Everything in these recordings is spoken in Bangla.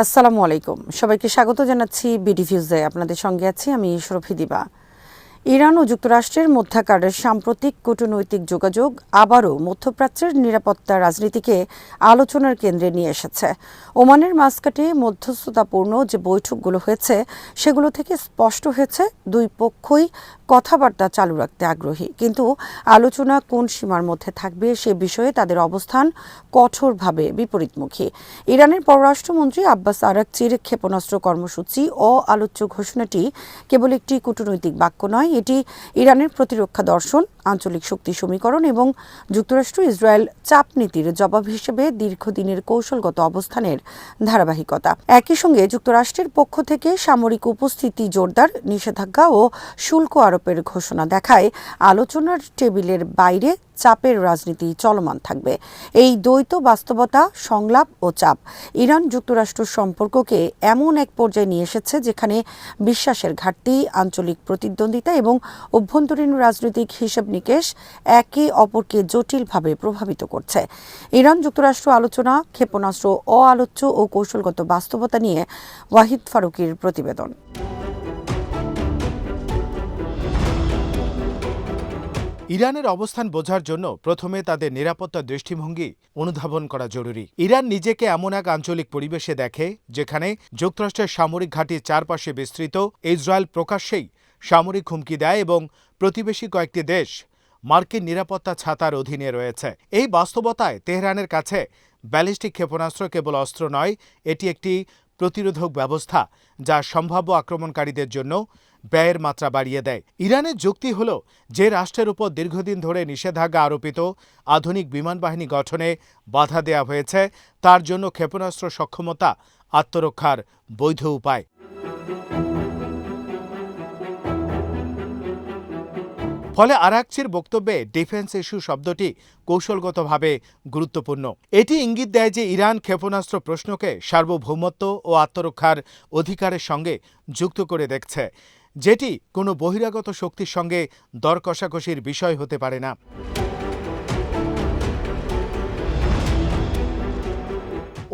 আসসালামু আলাইকুম, সবাইকে স্বাগত জানাচ্ছি বিডিভিউজে। আপনাদের সঙ্গে আছি আমি শরফি দিবা। ইরান ও যুক্তরাষ্ট্রের মধ্যকার সাম্প্রতিক কূটনৈতিক যোগাযোগ আবারও মধ্যপ্রাচ্যের নিরাপত্তা রাজনীতিকে আলোচনার কেন্দ্রে নিয়ে এসেছে। ওমানের মাস্কাটে মধ্যস্থতাপূর্ণ যে বৈঠকগুলো হয়েছে সেগুলো থেকে স্পষ্ট হয়েছে দুই পক্ষই কথাবার্তা চালু রাখতে আগ্রহী, কিন্তু আলোচনা কোন সীমার মধ্যে থাকবে সে বিষয়ে তাদের অবস্থান কঠোরভাবে বিপরীতমুখী। ইরানের পররাষ্ট্রমন্ত্রী আব্বাস আরাকচির ক্ষেপণাস্ত্র কর্মসূচি আলোচ্য ঘোষণাটি কেবল একটি কূটনৈতিক বাক্য নয়, এটি ইরানের প্রতিরক্ষা দর্শন, আঞ্চলিক শক্তি সমীকরণ এবং যুক্তরাষ্ট্র ইসরায়েল চাপ নীতির জবাব হিসেবে দীর্ঘদিনের কৌশলগত অবস্থানের ধারাবাহিকতা। একই সঙ্গে যুক্তরাষ্ট্রের পক্ষ থেকে সামরিক উপস্থিতি জোরদার, নিষেধাজ্ঞা ও শুল্ক আরোপের ঘোষণা দেখায় আলোচনার টেবিলের বাইরে চাপের রাজনীতি চলমান থাকবে। এই দ্বৈত বাস্তবতা, সংলাপ ও চাপ ইরান যুক্তরাষ্ট্র সম্পর্ককে এমন এক পর্যায়ে নিয়ে এসেছে যেখানে বিশ্বাসের ঘাটতি, আঞ্চলিক প্রতিদ্বন্দ্বিতা এবং অভ্যন্তরীণ রাজনৈতিক হিসেব নিকেশ একে অপরকে জটিলভাবে প্রভাবিত করছে। ইরান যুক্তরাষ্ট্র আলোচনা, ক্ষেপণাস্ত্র আলোচ্য ও কৌশলগত বাস্তবতা নিয়ে ওয়াহিদ ফারুকীর প্রতিবেদন। ইরানের অবস্থান বোঝার জন্য প্রথমে তাদের নিরাপত্তা দৃষ্টিভঙ্গি অনুধাবন করা জরুরি। ইরান নিজেকে এমন এক আঞ্চলিক পরিবেশে দেখে যেখানে যুক্তরাষ্ট্রের সামরিক ঘাঁটির চারপাশে বিস্তৃত, ইসরায়েল প্রকাশ্যেই সামরিক হুমকি দেয় এবং প্রতিবেশী কয়েকটি দেশ মার্কিন নিরাপত্তা ছাতার অধীনে রয়েছে। এই বাস্তবতায় তেহরানের কাছে ব্যালিস্টিক ক্ষেপণাস্ত্র কেবল অস্ত্র নয়, এটি একটি প্রতিরোধক ব্যবস্থা যা সম্ভাব্য আক্রমণকারীদের জন্য ব্যয়ের মাত্রা বাড়িয়ে দেয়। ইরানের যুক্তি হল, যে রাষ্ট্রের উপর দীর্ঘদিন ধরে নিষেধাজ্ঞা আরোপিত, আধুনিক বিমান বাহিনী গঠনে বাধা দেওয়া হয়েছে, তার জন্য ক্ষেপণাস্ত্র সক্ষমতা আত্মরক্ষার বৈধ উপায়। ফলে আরাকচির বক্তব্যে ডিফেন্স ইস্যু শব্দটি কৌশলগতভাবে গুরুত্বপূর্ণ। এটি ইঙ্গিত দেয় যে ইরান ক্ষেপণাস্ত্র প্রশ্নকে সার্বভৌমত্ব ও আত্মরক্ষার অধিকারের সঙ্গে যুক্ত করে দেখছে, যেটি কোনো বহিরাগত শক্তির সঙ্গে দর কষাকষির বিষয় হতে পারে না।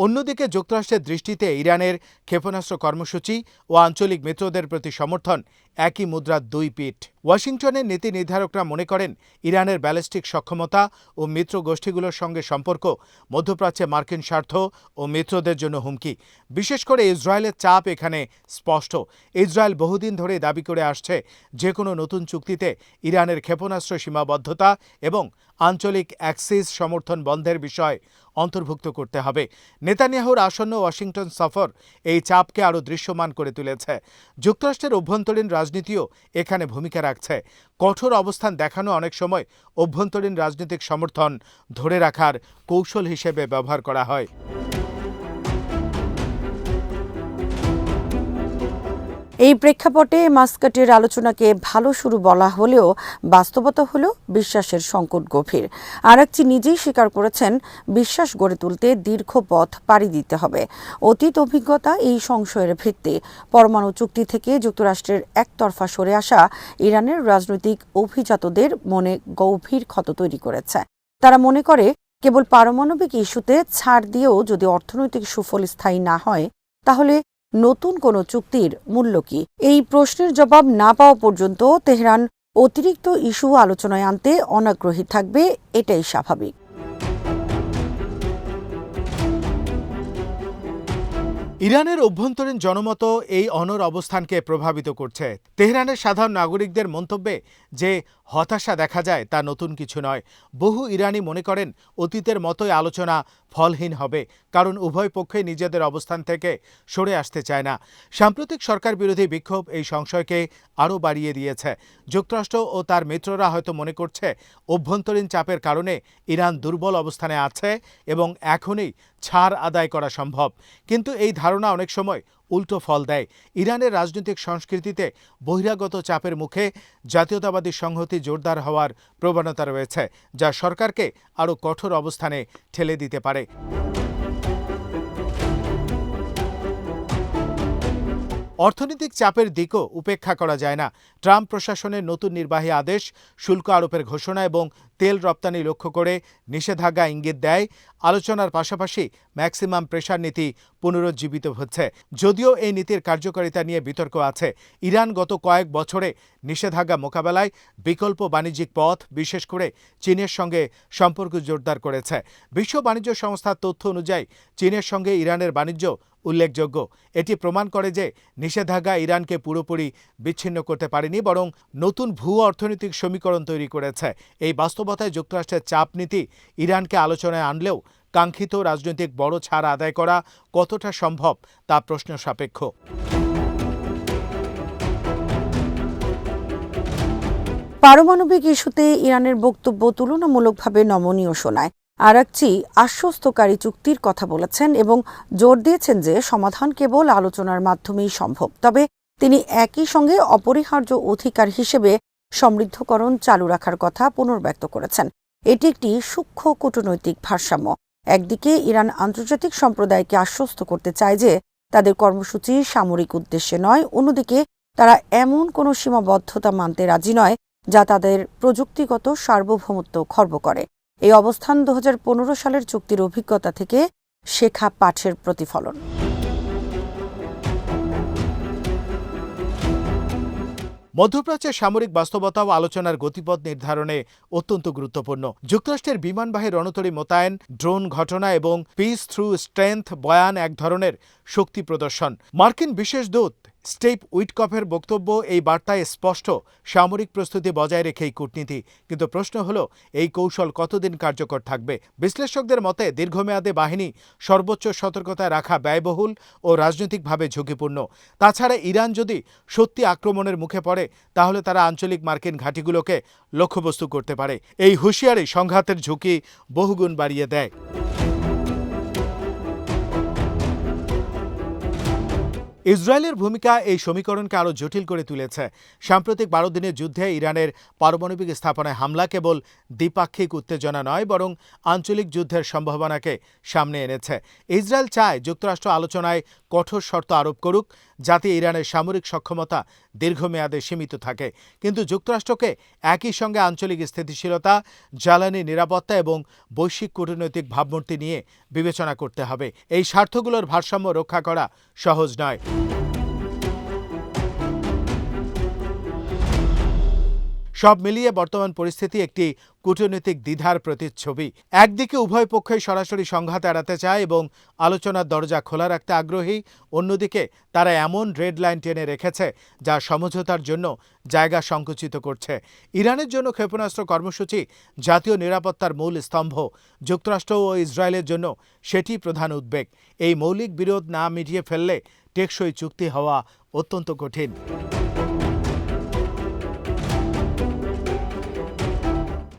অন্যদিকে যুক্তরাষ্ট্রের দৃষ্টিতে ইরানের ক্ষেপণাস্ত্র কর্মসূচি ও আঞ্চলিক মিত্রদের প্রতি সমর্থন একই মুদ্রার দুই পিঠ। ওয়াশিংটনের নীতি নির্ধারকরা মনে করেন ইরানের ব্যালিস্টিক সক্ষমতা ও মিত্র গোষ্ঠীগুলোর সঙ্গে সম্পর্ক মধ্যপ্রাচ্যে মার্কিন স্বার্থ ও মিত্রদের জন্য হুমকি। বিশেষ করে ইসরায়েলের চাপ এখানে স্পষ্ট। ইসরায়েল বহুদিন ধরে দাবি করে আসছে যে কোনো নতুন চুক্তিতে ইরানের ক্ষেপণাস্ত্র সীমাবদ্ধতা এবং আঞ্চলিক অ্যাক্সিস সমর্থন বন্ধের বিষয় অন্তর্ভুক্ত করতে হবে। নেতানিয়াহুর আসন্ন ওয়াশিংটন সফর এই চাপকে আরও দৃশ্যমান করে তুলেছে। যুক্তরাষ্ট্রের অভ্যন্তরীণ রাজনীতিও এখানে ভূমিকা রাখছে। কঠোর অবস্থান দেখানো অনেক সময় অভ্যন্তরীণ রাজনৈতিক সমর্থন ধরে রাখার কৌশল হিসেবে ব্যবহার করা হয়। এই প্রেক্ষাপটে মাস্কাটের আলোচনাকে ভালো শুরু বলা হলেও বাস্তবতা হল বিশ্বাসের সংকট গভীর। আরাকচি নিজেই স্বীকার করেছেন, বিশ্বাস গড়ে তুলতে দীর্ঘ পথ পাড়ি দিতে হবে। অতীত অভিজ্ঞতা এই সংশয়ের ভিত্তি। পরমাণু চুক্তি থেকে যুক্তরাষ্ট্রের একতরফা সরে আসা ইরানের রাজনৈতিক অভিজাতদের মনে গভীর ক্ষত তৈরি করেছে। তারা মনে করে, কেবল পারমাণবিক ইস্যুতে ছাড় দিয়েও যদি অর্থনৈতিক সুফল স্থায়ী না হয়, তাহলে নতুন কোনো চুক্তির মূল্য কি? এই প্রশ্নের জবাব না পাওয়া পর্যন্ত তেহরান অতিরিক্ত ইস্যু আলোচনায় আনতে অনাগ্রহী থাকবে, এটাই স্বাভাবিক। ইরানের অভ্যন্তরীণ জনমত এই অনড় অবস্থানকে প্রভাবিত করছে। তেহরানের সাধারণ নাগরিকদের মন্তব্যে যে হতাশা দেখা যায় তা নতুন কিছু নয়। বহু ইরানি মনে করেন অতীতের মতোই আলোচনা ফলহীন হবে, কারণ উভয় পক্ষই নিজেদের অবস্থান থেকে সরে আসতে চায় না। সাম্প্রতিক সরকার বিরোধী বিক্ষোভ এই সংশয়কে আরও বাড়িয়ে দিয়েছে। যুক্তরাষ্ট্র ও তার মিত্ররা হয়তো মনে করছে অভ্যন্তরীণ চাপের কারণে ইরান দুর্বল অবস্থানে আছে এবং এখনই ছাড় আদায় করা সম্ভব, কিন্তু এই ধারণা অনেক সময় উল্টো ফল দেয়। ইরানের রাজনৈতিক সংস্কৃতিতে বহিরাগত চাপের মুখে জাতীয়তাবাদী সংহতি জোরদার হওয়ার প্রবণতা রয়েছে, যা সরকারকে আরও কঠোর অবস্থানে ঠেলে দিতে পারে। অর্থনৈতিক চাপের দিকও উপেক্ষা করা যায় না। ট্রাম্প প্রশাসনের নতুন নির্বাহী আদেশ, শুল্ক আরোপের ঘোষণা এবং তেল রপ্তানি লক্ষ্য করে নিষেধাজ্ঞা ইঙ্গিত দেয় আলোচনার পাশাপাশি ম্যাক্সিমাম প্রেশার নীতি পুনরুজ্জীবিত হচ্ছে। যদিও এই নীতির কার্যকারিতা নিয়ে বিতর্ক আছে। ইরান গত কয়েক বছরে নিষেধাজ্ঞা মোকাবেলায় বিকল্প বাণিজ্যিক পথ, বিশেষ করে চীনের সঙ্গে সম্পর্ক জোরদার করেছে। বিশ্ব বাণিজ্য সংস্থার তথ্য অনুযায়ী চীনের সঙ্গে ইরানের বাণিজ্য উল্লেখযোগ্য। এটি প্রমাণ করে যে নিষেধাজ্ঞা ইরানকে পুরোপুরি বিচ্ছিন্ন করতে পারেনি, বরং নতুন ভূ অর্থনৈতিক সমীকরণ তৈরি করেছে। এই বাস্তবতায় যুক্তরাষ্ট্রের চাপ নীতি ইরানকে আলোচনায় আনলেও কাঙ্ক্ষিত রাজনৈতিক বড় ছাড় আদায় করা কতটা সম্ভব তা প্রশ্ন সাপেক্ষ। পারমাণবিক ইস্যুতে ইরানের বক্তব্য তুলনামূলকভাবে নমনীয় শোনায়। আরাকচি আশ্বস্তকারী চুক্তির কথা বলেছেন এবং জোর দিয়েছেন যে সমাধান কেবল আলোচনার মাধ্যমেই সম্ভব। তবে তিনি একই সঙ্গে অপরিহার্য অধিকার হিসেবে সমৃদ্ধকরণ চালু রাখার কথা পুনর্ব্যক্ত করেছেন। এটি একটি সূক্ষ্ম কূটনৈতিক ভারসাম্য। একদিকে ইরান আন্তর্জাতিক সম্প্রদায়কে আশ্বস্ত করতে চায় যে তাদের কর্মসূচি সামরিক উদ্দেশ্যে নয়, অন্যদিকে তারা এমন কোনো সীমাবদ্ধতা মানতে রাজি নয় যা তাদের প্রযুক্তিগত সার্বভৌমত্ব খর্ব করে। এই অবস্থান 2015 সালের চুক্তির অভিজ্ঞতা থেকে শেখা পাঠের প্রতিফলন। মধ্যপ্রাচ্যের সামরিক বাস্তবতা ও আলোচনার গতিপথ নির্ধারণে অত্যন্ত গুরুত্বপূর্ণ। যুক্তরাষ্ট্রের বিমানবাহী রণতরী মোতায়েন, ড্রোন ঘটনা এবং পিস থ্রু স্ট্রেংথ বয়ান এক ধরনের শক্তি প্রদর্শন। মার্কিন বিশেষ দূত স্টিভ উইটকফের বক্তব্য এই বার্তায় স্পষ্ট, সামরিক প্রস্তুতি বজায় রেখেই কূটনীতি। কিন্তু প্রশ্ন হলো, এই কৌশল কতদিন কার্যকর থাকবে? বিশ্লেষকদের মতে দীর্ঘমেয়াদে বাহিনী সর্বোচ্চ সতর্কতায় রাখা ব্যয়বহুল ও রাজনৈতিকভাবে ঝুঁকিপূর্ণ। তাছাড়া ইরান যদি সত্যি আক্রমণের মুখে পড়ে, তাহলে তারা আঞ্চলিক মার্কিন ঘাঁটিগুলোকে লক্ষ্যবস্তু করতে পারে। এই হুঁশিয়ারি সংঘাতের ঝুঁকি বহুগুণ বাড়িয়ে দেয়। ইসরায়েলের ভূমিকা এই সমীকরণকে আরও জটিল করে তুলেছে। সাম্প্রতিক 12 দিনের যুদ্ধে ইরানের পারমাণবিক স্থাপনায় হামলা কেবল দ্বিপাক্ষিক উত্তেজনা নয়, বরং আঞ্চলিক যুদ্ধের সম্ভাবনাকে সামনে এনেছে। ইসরায়েল চায় যুক্তরাষ্ট্র আলোচনায় কঠোর শর্ত আরোপ করুক, যাতে ইরানের সামরিক সক্ষমতা দীর্ঘমেয়াদে সীমিত থাকে। কিন্তু যুক্তরাষ্ট্রকে একই সঙ্গে আঞ্চলিক স্থিতিশীলতা, জ্বালানি নিরাপত্তা এবং বৈশ্বিক কূটনৈতিক ভাবমূর্তি নিয়ে বিবেচনা করতে হবে। এই স্বার্থগুলোর ভারসাম্য রক্ষা করা সহজ নয়। সব মিলিয়ে বর্তমান পরিস্থিতি একটি কূটনৈতিক দ্বিধার প্রতিচ্ছবি। একদিকে উভয় পক্ষই সরাসরি সংঘাত এড়াতে চায় এবং আলোচনার দরজা খোলা রাখতে আগ্রহী, অন্যদিকে তারা এমন রেড লাইন টেনে রেখেছে যা সমঝোতার জন্য জায়গা সংকুচিত করছে। ইরানের জন্য ক্ষেপণাস্ত্র কর্মসূচি জাতীয় নিরাপত্তার মূল স্তম্ভ। যুক্তরাষ্ট্র ও ইসরায়েলের জন্য সেটি প্রধান উদ্বেগ। এই মৌলিক বিরোধ না মিটিয়ে ফেললে টেকসই চুক্তি হওয়া অত্যন্ত কঠিন।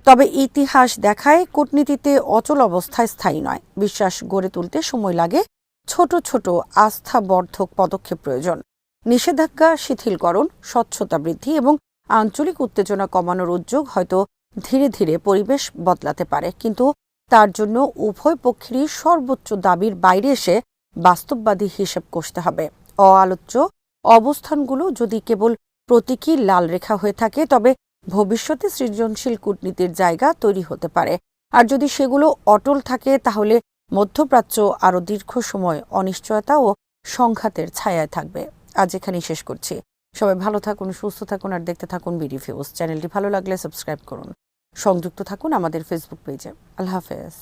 তবে ইতিহাস দেখায় কূটনীতিতে অচল অবস্থায় স্থায়ী নয়। বিশ্বাস গড়ে তুলতে সময় লাগে। ছোট ছোট আস্থাবর্ধক পদক্ষেপ প্রয়োজন। নিষেধাজ্ঞা শিথিলকরণ, স্বচ্ছতা বৃদ্ধি এবং আঞ্চলিক উত্তেজনা কমানোর উদ্যোগ হয়তো ধীরে ধীরে পরিবেশ বদলাতে পারে, কিন্তু তার জন্য উভয় পক্ষেরই সর্বোচ্চ দাবির বাইরে এসে বাস্তববাদী হিসেব কষতে হবে। অআলোচ্য অবস্থানগুলো যদি কেবল প্রতীকী লাল রেখা হয়ে থাকে, তবে ভবিষ্যতে সৃজনশীল কূটনীতির জায়গা তৈরি হতে পারে। আর যদি সেগুলো অটল থাকে, তাহলে মধ্যপ্রাচ্য আরও দীর্ঘ সময় অনিশ্চয়তা ও সংঘাতের ছায়ায় থাকবে। আজ এখানেই শেষ করছি। সবাই ভালো থাকুন, সুস্থ থাকুন আর দেখতে থাকুন বিডিফিউজ। চ্যানেলটি ভালো লাগলে সাবস্ক্রাইব করুন। সংযুক্ত থাকুন আমাদের ফেসবুক পেজে। আল্লাহ হাফেজ।